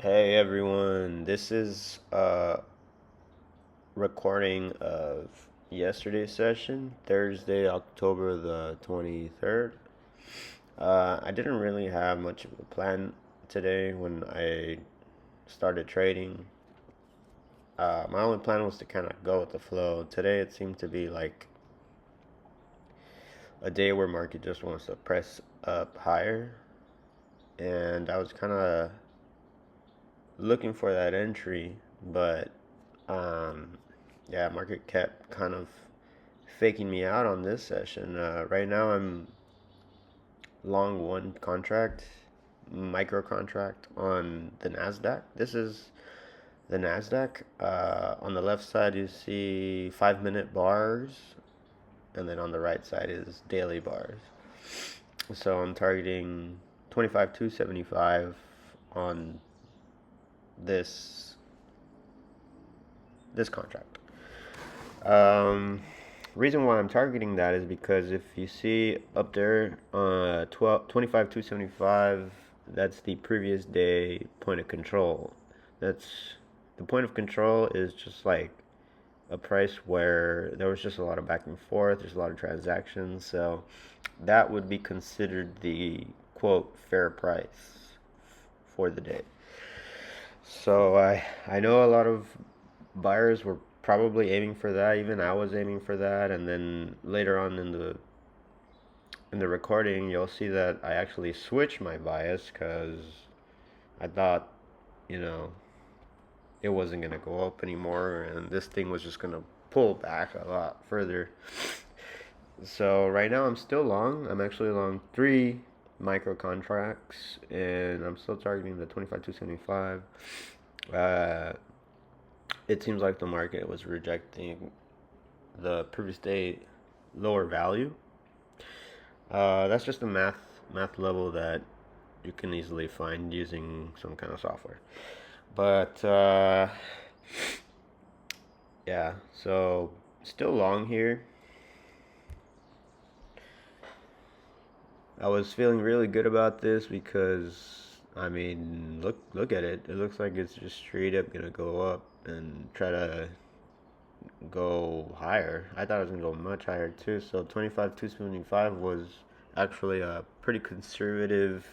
Hey everyone, this is a recording of yesterday's session, Thursday, October the 23rd. I didn't really have much of a plan today when I started trading. My only plan was to kind of go with the flow. Today it seemed to be like a day where market just wants to press up higher, and I was kind of looking for that entry, but um, yeah, market kept kind of faking me out on this session. Right now, I'm long one contract, micro contract on the Nasdaq. This is the Nasdaq. On the left side, you see 5 minute bars, and then on the right side is daily bars. So I'm targeting 25,275 on this this contract. Um, Reason why I'm targeting that is because if you see up there, 25,275, that's the previous day point of control. That's the point of control is just like a price where there was just a lot of back and forth, there's a lot of transactions, so that would be considered the quote fair price for the day. So I know a lot of buyers were probably aiming for that. Even I was aiming for that. And then later on in the recording, you'll see that I actually switched my bias because I thought, you know, it wasn't gonna go up anymore, and this thing was just gonna pull back a lot further. So right now I'm still long. I'm actually long three micro contracts, and I'm still targeting the 25 to 75. It seems like the market was rejecting the previous day lower value. That's just a math level that you can easily find using some kind of software. But yeah, so still long here. I was feeling really good about this because I mean, look at it. It looks like it's just straight up gonna go up and try to go higher. I thought it was gonna go much higher too. So 25,275 was actually a conservative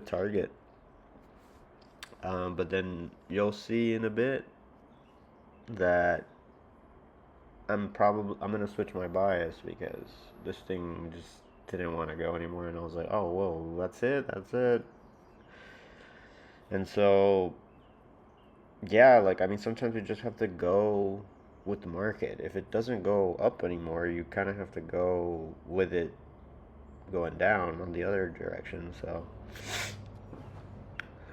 target. But then you'll see in a bit that I'm gonna switch my bias because this thing just didn't want to go anymore, and I was like, oh whoa, that's it. And so yeah, like I mean, sometimes you just have to go with the market. If it doesn't go up anymore, you kind of have to go with it going down on the other direction. So,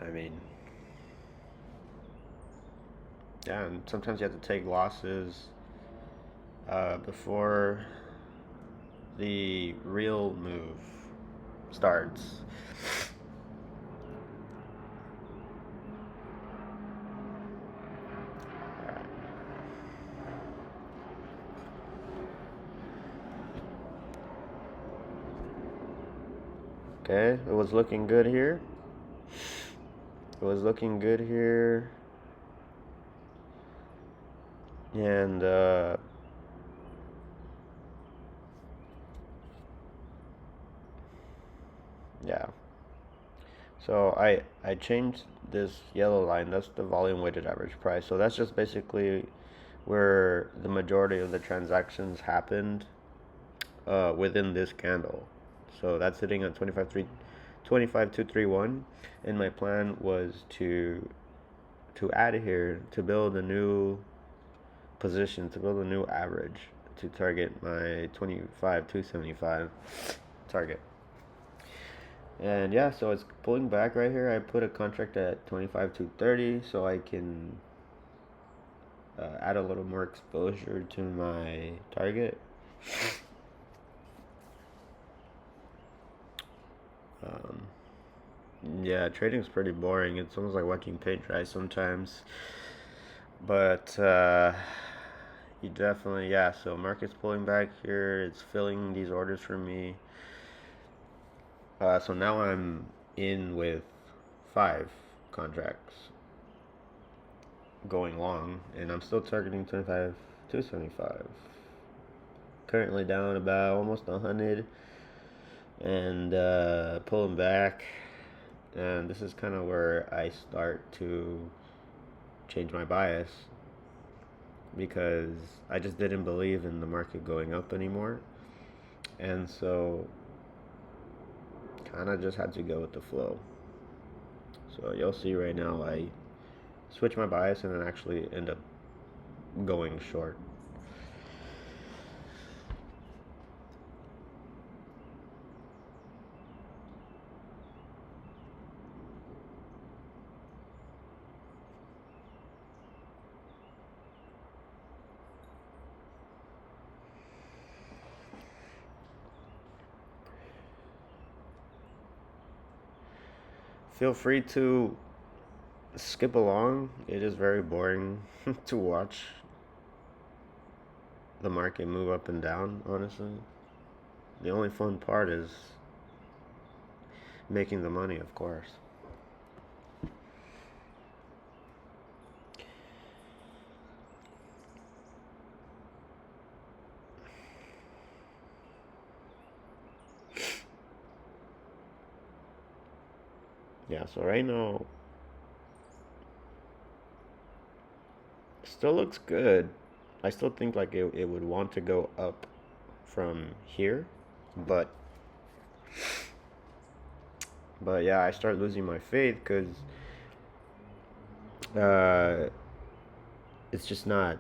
I mean, yeah, and sometimes you have to take losses before the real move starts. Okay, it was looking good here. It was looking good here. And yeah. So I changed this yellow line. That's the volume weighted average price. So that's just basically where the majority of the transactions happened within this candle. So that's sitting at 25,231, and my plan was to add here to build a new position, to build a new average to target my 25,275 target. And yeah, so it's pulling back right here. I put a contract at 25,230 so I can add a little more exposure to my target. Um, yeah, trading is pretty boring. It's almost like watching paint dry sometimes. But you definitely, yeah. So market's pulling back here. It's filling these orders for me. So now I'm in with 5 contracts going long, and I'm still targeting 25 to 75. Currently down about almost 100 and pulling back. And this is kind of where I start to change my bias because I just didn't believe in the market going up anymore. And so kind of just had to go with the flow. So you'll see right now I switch my bias and then actually end up going short. Feel free to skip along. It is very boring to watch the market move up and down, honestly. The only fun part is making the money, of course. Yeah, so right now, still looks good. I still think like it would want to go up from here, but yeah, I start losing my faith because uh, it's just not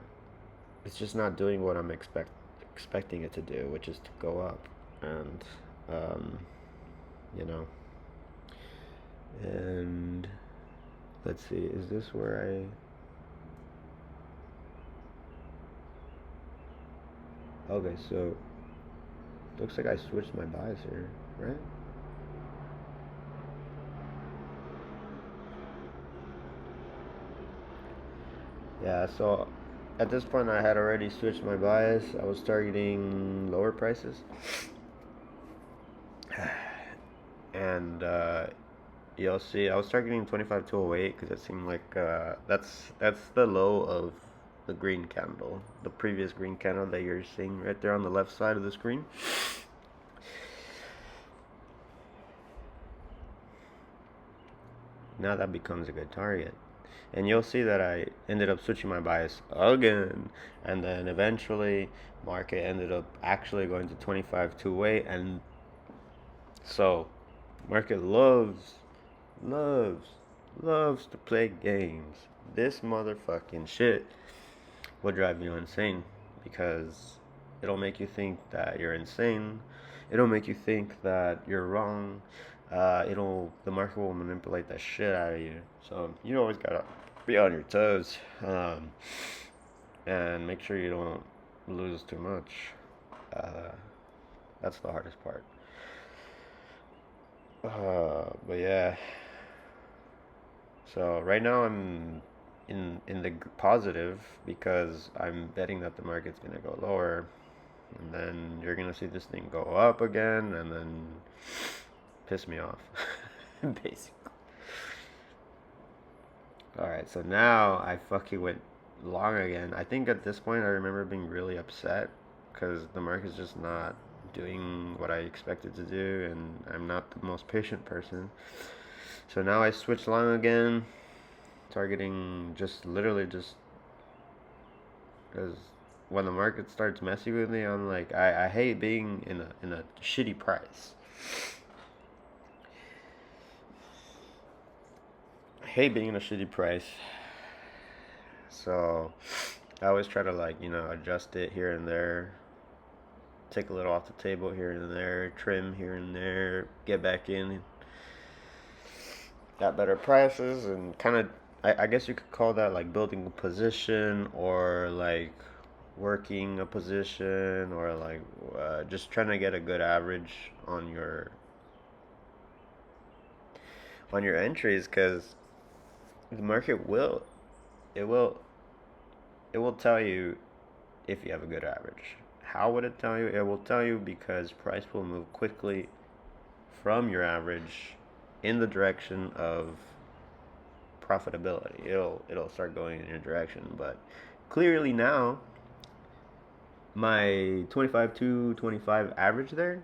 doing what I'm expecting it to do, which is to go up, and um, you know, and let's see, is this where I? Okay, so looks like I switched my bias here, right? Yeah, so at this point I had already switched my bias. I was targeting lower prices. And you'll see I was targeting 25 to 08 because it seemed like that's the low of the green candle, the previous green candle that you're seeing right there on the left side of the screen. Now that becomes a good target. And you'll see that I ended up switching my bias again, and then eventually market ended up actually going to 25 2-way, and so market loves loves to play games. This motherfucking shit will drive you insane because it'll make you think that you're insane. It'll make you think that you're wrong. The market will manipulate the shit out of you. So you always gotta be on your toes, and make sure you don't lose too much. Uh, that's the hardest part. But yeah. So right now I'm in the positive because I'm betting that the market's gonna go lower, and then you're gonna see this thing go up again, and then piss me off, basically. All right, so now I fucking went long again. I think at this point I remember being really upset because the market's just not doing what I expected to do, and I'm not the most patient person. So now I switch long again, targeting just literally just because when the market starts messing with me, I'm like, I hate being in a shitty price. I hate being in a shitty price. So I always try to like, adjust it here and there, take a little off the table here and there, trim here and there, get back in, got better prices, and kind of, I guess you could call that like building a position or like working a position or like just trying to get a good average on your entries because the market it will it will tell you if you have a good average. How would it tell you? It will tell you because price will move quickly from your average in the direction of profitability. It'll start going in your direction. But clearly now, my 25 average there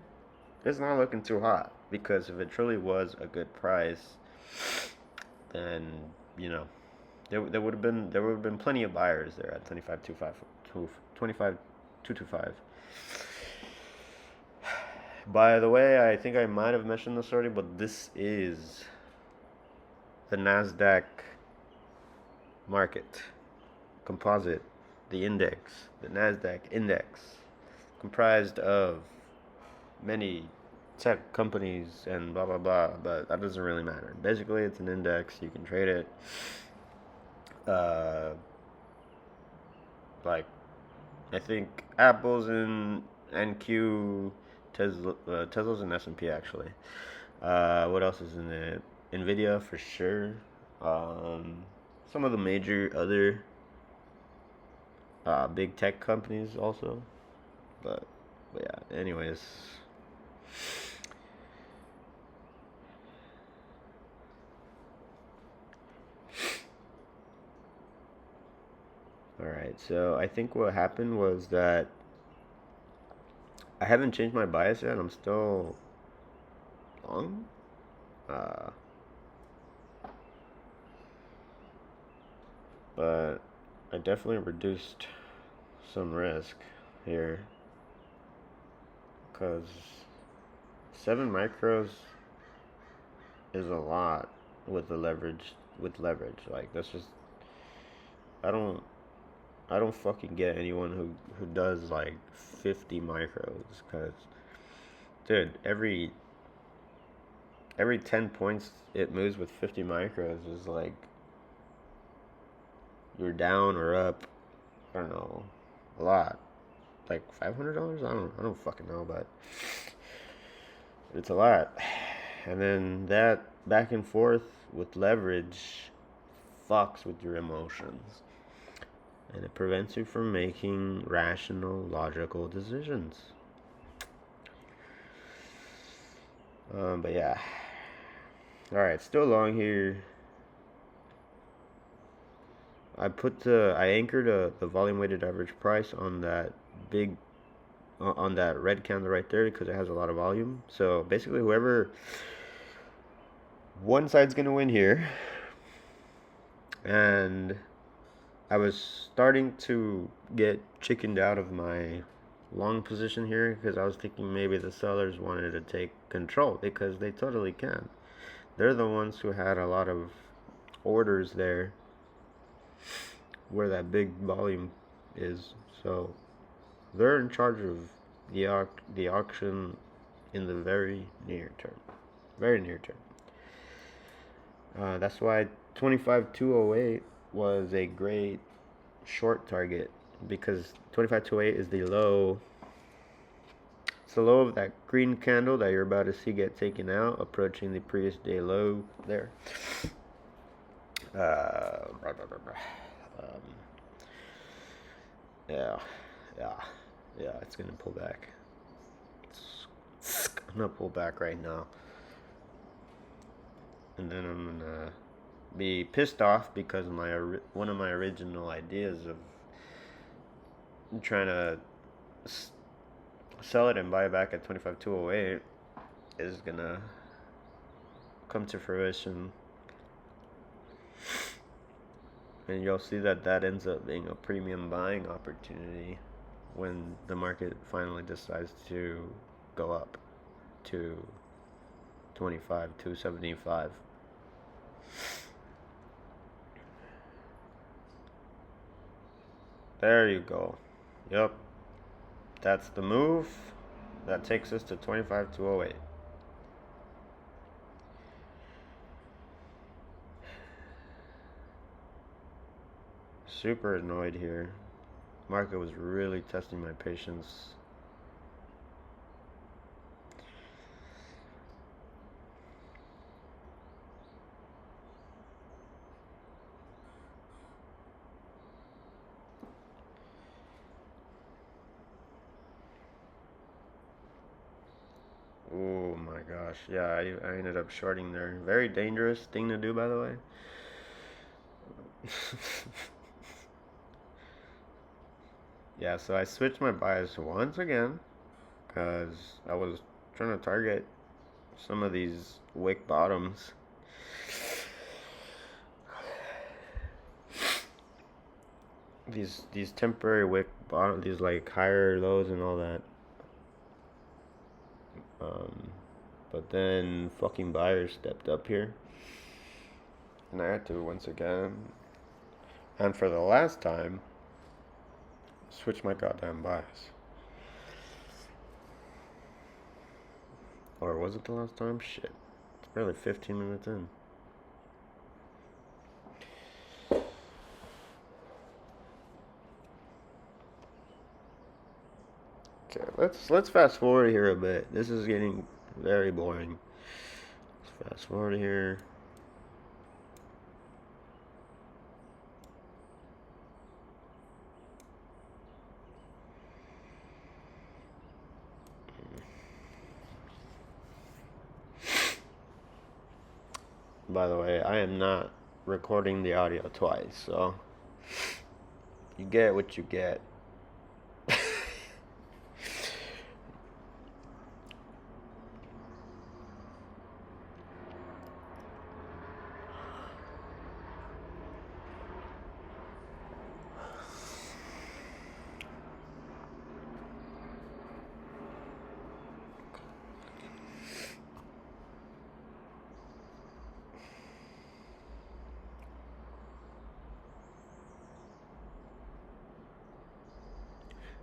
is not looking too hot, because if it truly was a good price, then you know there would have been plenty of buyers there at 25 225. By the way, I think I might have mentioned this already, but this is the Nasdaq market composite, the index, the Nasdaq index, comprised of many tech companies and blah blah blah, but that doesn't really matter. Basically, it's an index. You can trade it. Uh, like I think Apple's in NQ, Tesla's in S&P actually. What else is in it? Nvidia for sure. Um, some of the major other big tech companies also. But yeah. Anyways, all right. So I think what happened was that I haven't changed my bias yet. I'm still long. Uh, but I definitely reduced some risk here, because 7 micros is a lot with the leverage. With leverage, like that's just I don't I don't fucking get anyone who does like 50 micros, because dude, every 10 points it moves with 50 micros is like you're down or up, I don't know, a lot, like $500. I don't fucking know, but it's a lot. And then that back and forth with leverage fucks with your emotions, and it prevents you from making rational, logical decisions. But yeah. All right, still long here. I anchored the volume weighted average price on that big on that red candle right there, because it has a lot of volume. So basically, whoever one side's gonna win here, and I was starting to get chickened out of my long position here, because I was thinking maybe the sellers wanted to take control, because they totally can. They're the ones who had a lot of orders there where that big volume is. So they're in charge of the auction in the very near term. Very near term. That's why 25,208 was a great short target, because 25,208 is the low. It's the low of that green candle that you're about to see get taken out, approaching the previous day low there. Um, yeah, yeah, yeah. It's gonna pull back. I'm gonna pull back right now, and then I'm gonna be pissed off, because one of my original ideas of trying to sell it and buy it back at 25,208 is gonna come to fruition, and you'll see that ends up being a premium buying opportunity when the market finally decides to go up to 25,275. There you go. Yep, that's the move that takes us to 25,208. Super annoyed here. Market was really testing my patience. Oh my gosh. Yeah, I ended up shorting there. Very dangerous thing to do, by the way. Yeah, so I switched my bias once again because I was trying to target some of these wick bottoms. These temporary wick bottom, these like higher lows and all that. Um, but then fucking buyers stepped up here, and I had to once again, and for the last time, switch my goddamn bias. Or was it the last time? Shit, it's barely 15 minutes in. Okay, let's fast forward here a bit. This is getting very boring. Let's fast forward here. By the way, I am not recording the audio twice, so you get what you get.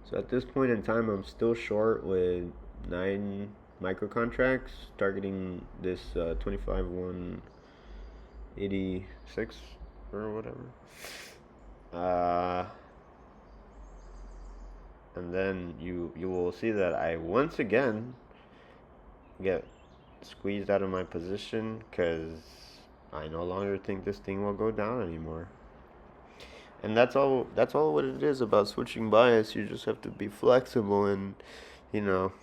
So at this point in time, I'm still short with 9 micro contracts, targeting this 25,186 or whatever. Uh, and then you will see that I once again get squeezed out of my position because I no longer think this thing will go down anymore. And that's all what it is about switching bias. You just have to be flexible and, you know,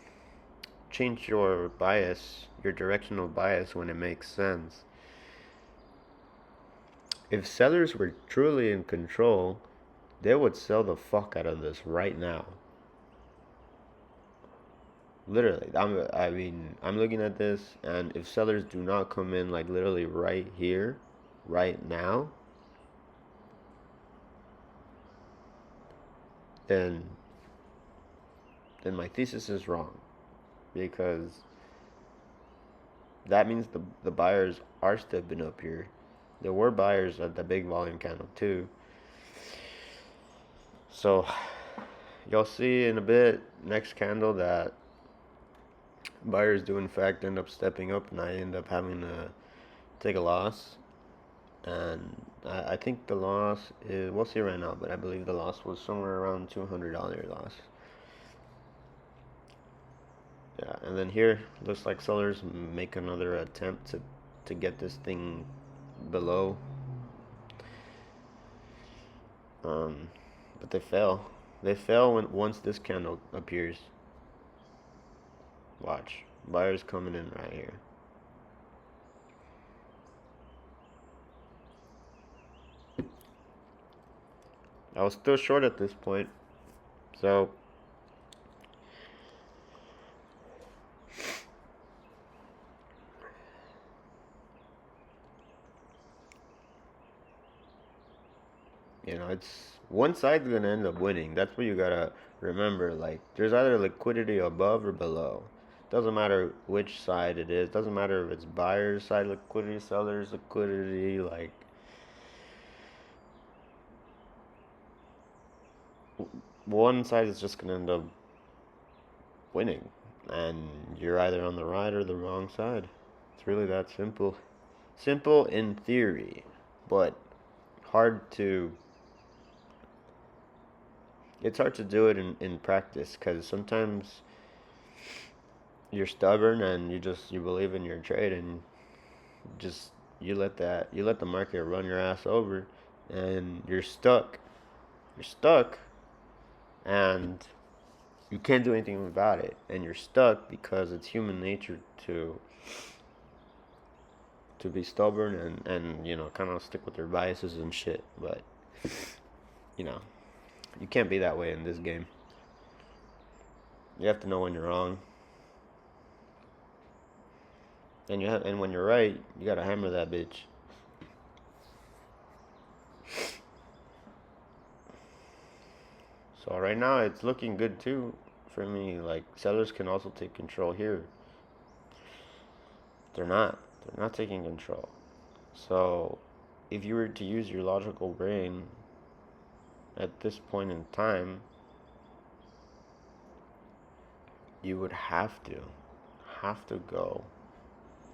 change your bias, your directional bias when it makes sense. If sellers were truly in control, they would sell the fuck out of this right now. Literally, I'm looking at this, and if sellers do not come in like literally right here, right now, then my thesis is wrong, because that means the buyers are stepping up here. There were buyers at the big volume candle too. So you'll see in a bit, next candle, that buyers do in fact end up stepping up, and I end up having to take a loss. And I think the loss is, we'll see right now, but I believe the loss was somewhere around $200 loss. Yeah, and then here looks like sellers make another attempt to get this thing below, but they fail. They fail when once this candle appears. Watch, buyers coming in right here. I was still short at this point, so it's one side's gonna end up winning. That's what you gotta remember. Like, there's either liquidity above or below. Doesn't matter which side it is. Doesn't matter if it's buyer's side liquidity, seller's liquidity. Like, one side is just gonna end up winning, and you're either on the right or the wrong side. It's really that simple. Simple in theory, but hard to it's hard to do it in practice, because sometimes you're stubborn and you believe in your trade, and just you let the market run your ass over, and you're stuck, and you can't do anything about it, and you're stuck because it's human nature to to be stubborn and you know, kind of stick with their biases and shit. But you know, you can't be that way in this game. You have to know when you're wrong, and when you're right, you gotta hammer that bitch. So right now it's looking good too for me. Like sellers can also take control here. They're not. They're not taking control. So if you were to use your logical brain at this point in time, you would have to go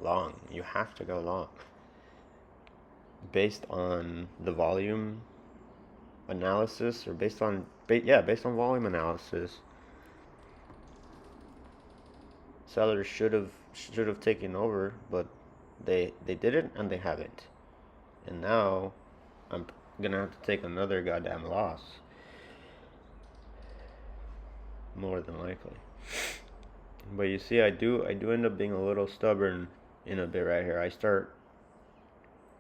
long. You have to go long based on the volume analysis, or based on volume analysis. Sellers should have taken over, but they didn't, and they haven't. And now I'm gonna have to take another goddamn loss, more than likely. But you see, I do end up being a little stubborn in a bit right here. I start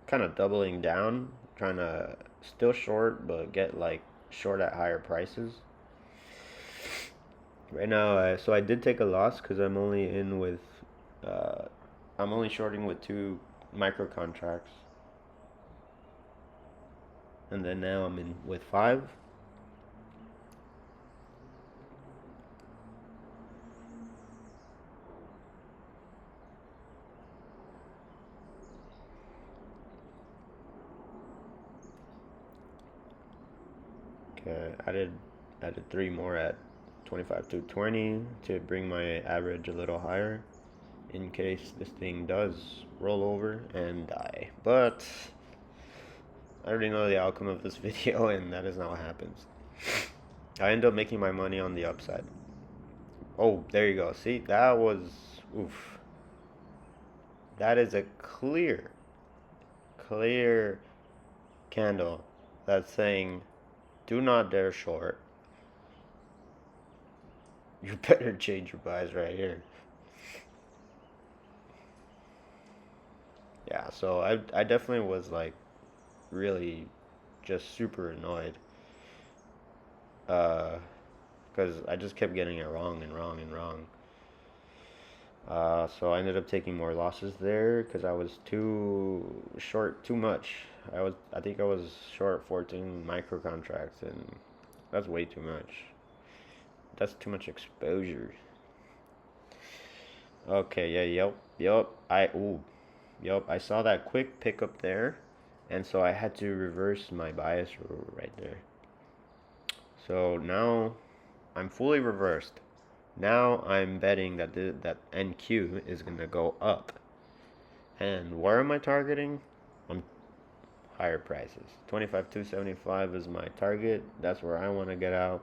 kind of doubling down, trying to still short, but get like short at higher prices. Right now, so I did take a loss because uh, I'm only shorting with 2 micro contracts, and then now I'm in with 5. Okay, added 3 more at 25 to 20 to bring my average a little higher in case this thing does roll over and die. But I already know the outcome of this video, and that is not what happens. I end up making my money on the upside. Oh, there you go. See, that was, oof. That is a clear candle that's saying, do not dare short. You better change your buys right here. Yeah, so I definitely was like really just super annoyed. Because I just kept getting it wrong and wrong and wrong. So I ended up taking more losses there because I was too short, too much. I think I was short 14 micro contracts, and that's way too much. That's too much exposure. Okay, yeah, yep, I saw that quick pickup there, and so I had to reverse my bias right there. So now I'm fully reversed. Now I'm betting that that NQ is gonna go up. And where am I targeting? I'm higher prices. 25,275 is my target. That's where I want to get out.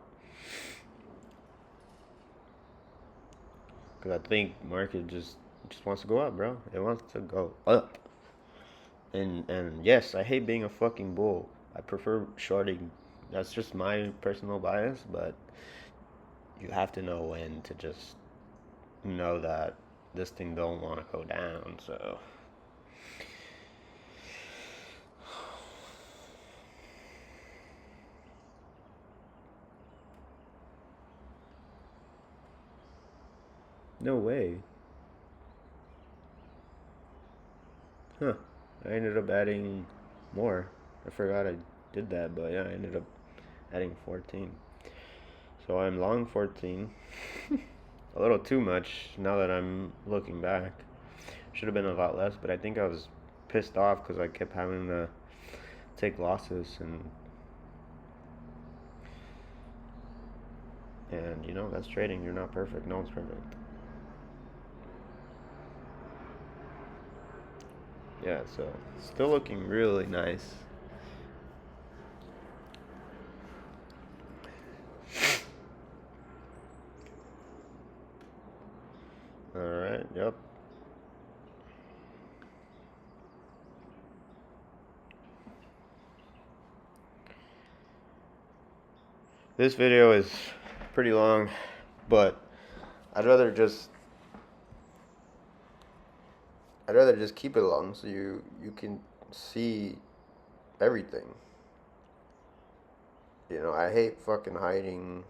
Cause I think market just wants to go up, bro. It wants to go up. And yes, I hate being a fucking bull. I prefer shorting. That's just my personal bias, but you have to know when to just know that this thing don't want to go down. So no way. Huh. I ended up adding more. I forgot I did that, but yeah, I ended up adding 14. So I'm long 14. A little too much now that I'm looking back. Should have been a lot less, but I think I was pissed off because I kept having to take losses, and you know, that's trading. You're not perfect. No one's perfect. Yeah, so still looking really nice. All right. Yep. This video is pretty long, but I'd rather just I'd rather just keep it long so you can see everything. I hate fucking hiding.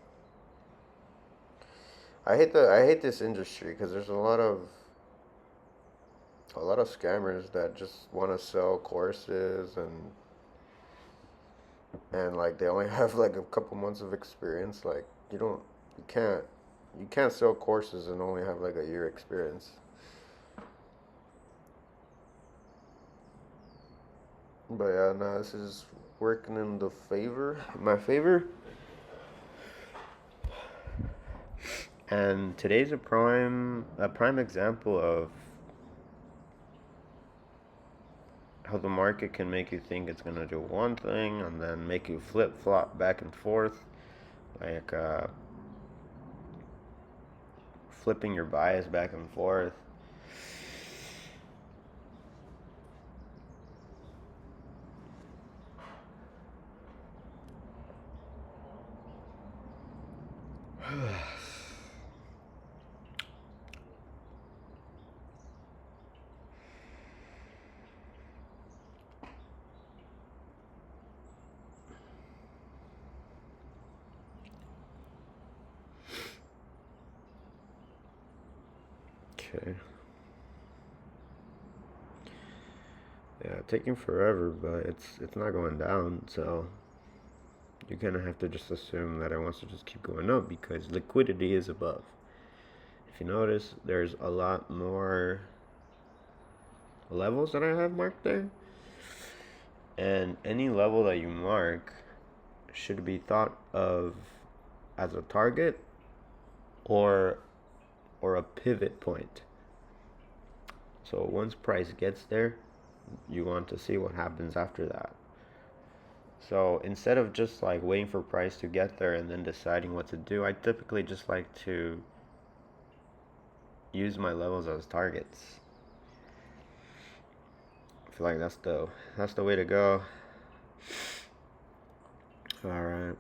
I hate this industry because there's a lot of scammers that just want to sell courses and like they only have like a couple months of experience. Like you can't you can't sell courses and only have like a year experience. But yeah, no, this is working in my favor. And today's a prime example of how the market can make you think it's gonna do one thing and then make you flip flop back and forth, like flipping your bias back and forth. Okay. Yeah, taking forever, but it's not going down, so you kind of have to just assume that it wants to just keep going up because liquidity is above. If you notice, there's a lot more levels that I have marked there, and any level that you mark should be thought of as a target or a pivot point. So once price gets there, you want to see what happens after that. So instead of just like waiting for price to get there and then deciding what to do, I typically just like to use my levels as targets. I feel like that's the way to go. All right.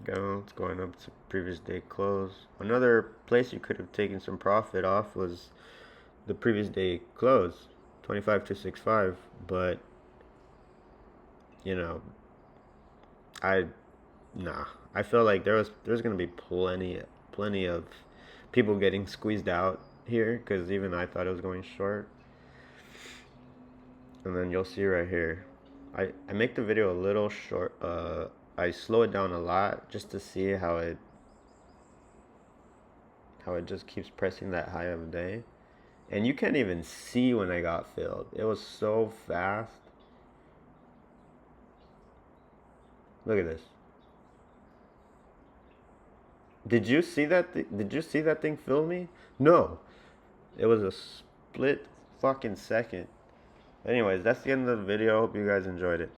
Go. It's going up to previous day close. Another place you could have taken some profit off was the previous day close, 25,265. But you know, I nah. I felt like there's gonna be plenty of people getting squeezed out here because even I thought it was going short. And then you'll see right here, I make the video a little short. I slow it down a lot just to see how it just keeps pressing that high of a day. And you can't even see when I got filled. It was so fast. Look at this. Did you see that? Did you see that thing fill me? No. It was a split fucking second. Anyways, that's the end of the video. Hope you guys enjoyed it.